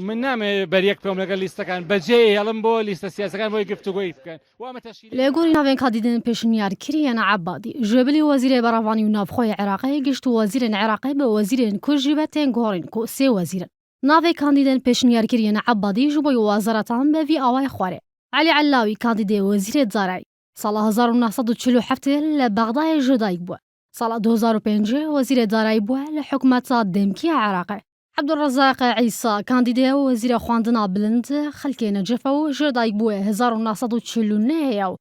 من نامێ بەریەک پێم لەگەڵ لیستەکان بەجێ هەڵم بۆ لیستە سیاسەکان بۆی گفتوگۆی بکەن وامە تەشکیل لێگۆری ناوێن کاندیدن پێشنیارکریەنە عەبادی ژێبلی وەزیرێ بەڕەوانی و ناوخۆی عێراقی گشت و وەزیرن عێراقی بە وەزیرên کوژی بە تێن گۆڕین کو سێ وەزیرن ناوێ کاندیدن پێشنیارکریەنە عەبادی ژ بۆی وەزارەتان بەڤی ئاوای خوارێ علی علاوی کاندیدێ وەزیرێ زارایی ساڵە 1947 لە بەغدایە ژدایک بووە ساڵە 2005 وەزیرێ دارایی بووە لە حکومەتا دەمکیە عێراقی عەبدوڕەزاق عیسا کاندیدێ وەزیرە خواندنا بلند خەلکێ نەجەفە و ژدایک بووە 1949 و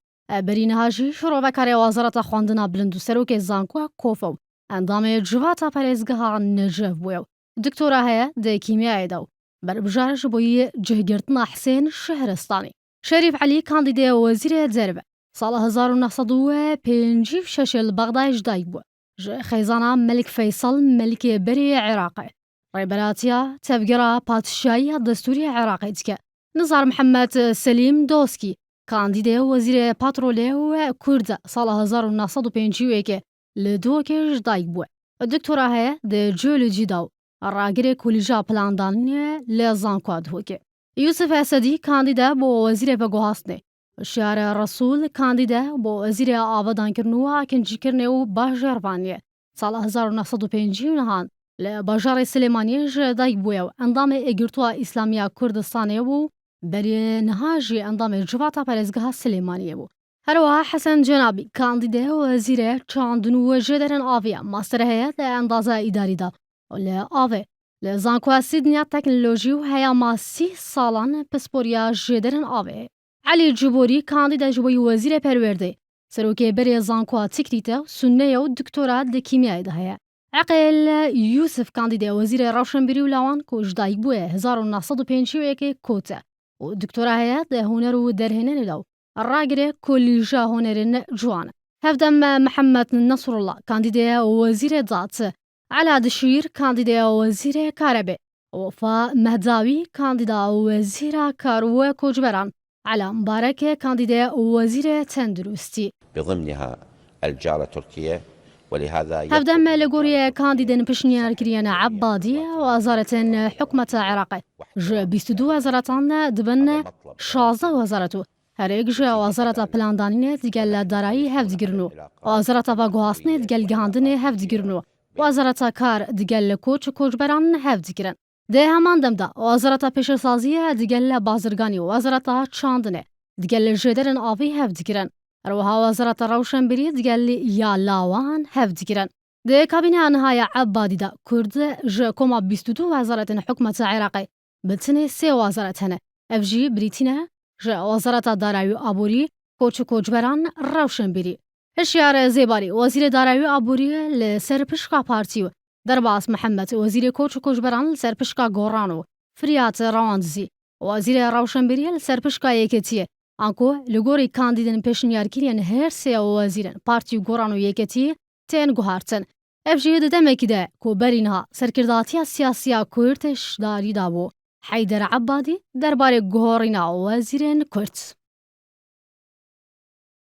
بەرینەهاژی شڕۆڤەکارێ وەزارەتە خواندنا بلند و سەرۆکێ زانکۆ کۆفە و ئەندامێ جڤاتە پەرێزگەها نەجەف بووە و دکتۆرا هەیە دە کیمیایەدا و بەربژارش بۆیە جێگرتنا حسێن شەهرستانی شەریف عەلی کاندیدێ وەزیرێ جەربە ساڵە 1956 لە بەغدای ژدایک بووە ژە خەیزانە مەلک فەیسەڵ مەلکێ بەرێ عێراقی ڕێبەراتیە تەبگەرە پادشاییە دەستوری عێراقی دیکە نزار محەممەد سەلیم دۆسکی کاندیدێ وەزیرێ پاترۆلێ و کوردە ساڵە 1950 لە دۆکێش دایک بووە دکتۆرا هەیە دە جیۆلۆجیدا و ڕاگرێ کولیژا پلاندانیە لە زانکواد هۆکێ یوسف ئەسەدی کاندیدە بۆ وەزیرێ بەگوهاستنێ شیارە ڕەسوول کاندیدە بۆ وەزیرێ ئاوەدانکردنەوە ئاکنجیکردنێ و باژێڕبانیە ساڵە 1950 لە باژارێ سلێمانیەش دایک بووە و ئەندامێ ئێگرتووە ئیسلامیە کوردستانێ بوو بەرێ نەهاژی ئەندامێ جڤاتە پەرێزگەها سلێمانیە بوو هەروەها حەسەن جەنابی کاندیدە وەزیرێ چاندن و ژێدەرن ئاڤیە ماستەر هەیە لە ئەندازە ئیداریدا لە ئاڤێ لە زانکواسی دنیا تەکنۆلۆژی و هەیە ماسی ساڵان پسپۆریا ژێدەرن ئاڤێ علی جبۆری کاندیدە ژبۆی وەزیرە پەروێردەی سەرۆکێ بەرێ زانکوا تیکریتە و سونەیە و دکتۆرا دە کیمیایدا هەیە عقیل یوسف کاندیدە وەزیرە ڕەوشنبیری و لاوان کۆژدایک بووە 1950 کۆتە و دکتۆرا هەیە دە هونەر و دەرهێنەرێدا و ڕاگرێ کۆلیژا هۆنەرێن جوانە هەفدەم محەممەد نەسڕوڵڵا کاندیدەیە وەزیرە داتە علا دشیر کاندیدەیە وەزیرە کارەبێ وەفا مەهداوی کاندیدا وەزیرە کاروە کۆچبەران علا مبارەکێ کاندیدەیە وەزیرە تەندروستی بضمنها الجارة تركيا ولهذا هەفدەم لە گۆریە کاندیدن پشنیارکریەنە عەبادیە وەزارەتن حکومەتە عێراقی ژ 22 وەزارەتان دبن 16 وەزارەت و هەرێک ژ وەزارەتە پلاندانینێ دیگەل لە دارایی هەفدگرن و وەزارەتە بەگوهاستنێ دیگەل گەهاندنێ هەفدگرن و وەزارەتە کار دیگەل لە کۆچ و کۆچبەران هەفدگرن دێ هەمان دەمدا وەزارەتە پێشەسازیە دیگەل لە بازرگانی و وەزارەتە چاندنێ دیگەل لە ژێدەرن ئاوی هەفدگرن هەروەها وەزارەتە ڕەوشنبیری دیگەل یا لاوان هەفدگرن دێ کابینە نهایە عەبادیدا کورد ژ کۆما 22 وەزارەتن حکومەتە عێراقی بتنێ سێ وەزارەت هەنە ئەڤژی بریتینە ژ وەزارەتە داراوی و ئابووری کۆچ و کۆچبەران ڕەوشنبیری هشیارە زێباری وەزیرە داراوی و ئابووری لە سەر پشکا پارتی و دەرباس محەممەد وەزیرە کۆچ و کۆچبەران لەسەر پشکا گۆڕان و فریات ڕەواندزی وەزیرە ڕەوشنبیریە لەسەر پشکا یەکەتیە ئانکۆ لە گۆری کاندیدن پێشنیارکریەن هەر سێ وەزیرن پارتی و گۆڕان و یەکەتی تێن گوهارتن ئەڤژی دەدەمێکیدا کۆبەرینها سەرکرداتیە سیاسیە کورتش داریدا بوو حەیدەر عەبادی دەربارەی گۆڕینا وەزیرێن کورد